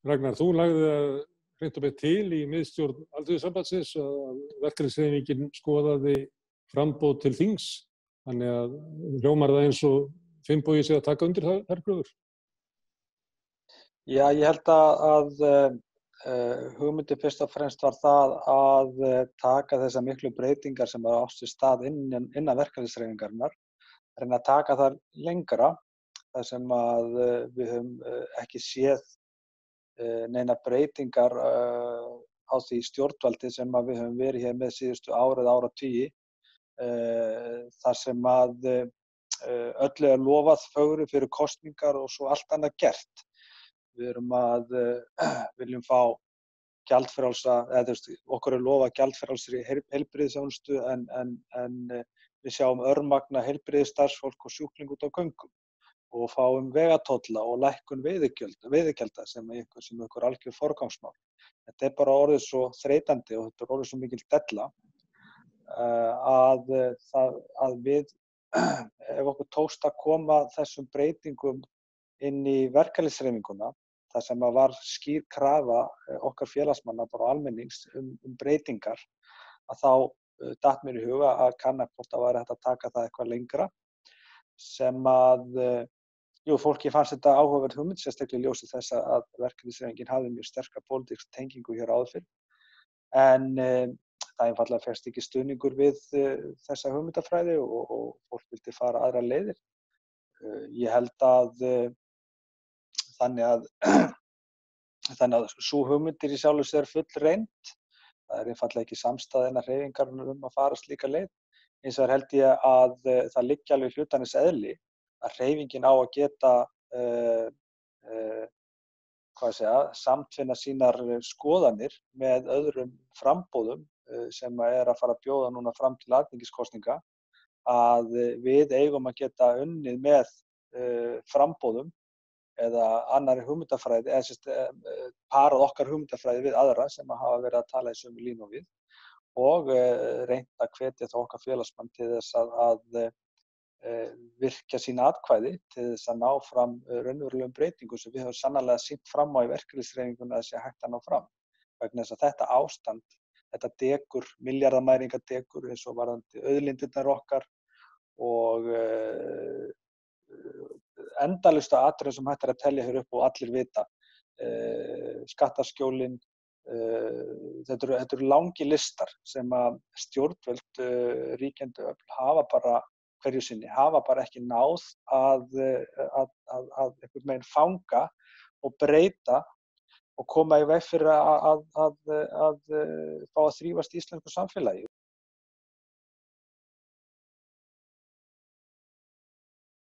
Ragnar, þú lagði hreint og beint til í miðstjórn Alþýðusambandsins að verkalýðshreyfingin skoðaði framboð til þings, þannig að hljómar það eins og Finnbogi sé að taka undir þær kröfur. Já, ég held að hugmyndin fyrst og fremst var það að taka þessar miklu breytingar sem átt sér stað innan verkalýðshreyfingarinnar, reyna að taka þar lengra, þar sem að við höfum ekki séð neina breytingar á því stjórnvaldi sem að við höfum verið hér með síðustu áratugi, þar sem að öllu lofað fögru fyrir kosningar og svo allt annað gert. Við viljum fá gjaldfrjálsa, okkur lofað gjaldfrjálsri heilbrigðisþjónustu en við sjáum örmagna heilbrigðisstarfsfólk og sjúkling út á göngum og fáum vegatolla og lækkun veiðigjalda sem einhver algjör forgangsmál. Þetta bara orðið svo þreytandi og þetta orðið svo mikil della að við, ef okkur tókst að koma þessum breytingum inn í verkalýðshreyfinguna, þar sem var skýr krafa okkar félagsmanna bara almennings breytingar, að þá datt mér í huga að kanna hvort það væri hægt að taka það eitthvað lengra, sem að fólki fannst þetta áhugaverð hugmynd, sérstaklega í ljósi þess að verkalýðshreyfingin hafði mjög sterka pólitíska tengingu hér áður fyrr, en það einfaldlega fékkst ekki stuðningur við þessa hugmyndafræði og fólk vildi fara aðrar leiðir. Ég held að þannig að sú hugmynd í sjálfu sér fullreynd. Það einfaldlega ekki samstaða innan hreyfingarinnar að fara slíka leið. Hins vegar held ég að það liggi alveg í hlutarins eðli að hreyfingin á að geta samtvinna sínar skoðanir með öðrum framboðum sem að fara að bjóða núna fram til alþingiskosninga, að við eigum að geta unnið með framboðum eða annarri hugmyndafræði, eða parað okkar hugmyndafræði við aðra sem hafa verið að tala í sömu línu við og reynt að hvetja þá okkar félagsmann til þess að virkja sín atkvæði til þess að ná fram raunverulegum breytingum sem við höfum sannarlega sýnt fram á í verkalýðshreyfingunni að sé hægt að ná fram. Vegna þess að þetta ástand, þetta dekur, milljarðamæringa dekur eins og varðandi auðlindirnar okkar og endalaust af atriðum sem hægt að telja hér upp og allir vita. Skattaskjólin, þetta eru langir listar sem að stjórnvöld ríkjandi öfl hafa bara ekki náð að einhvern veginn fanga og breyta og koma í veg fyrir að fá að þrífast í íslensku samfélagi.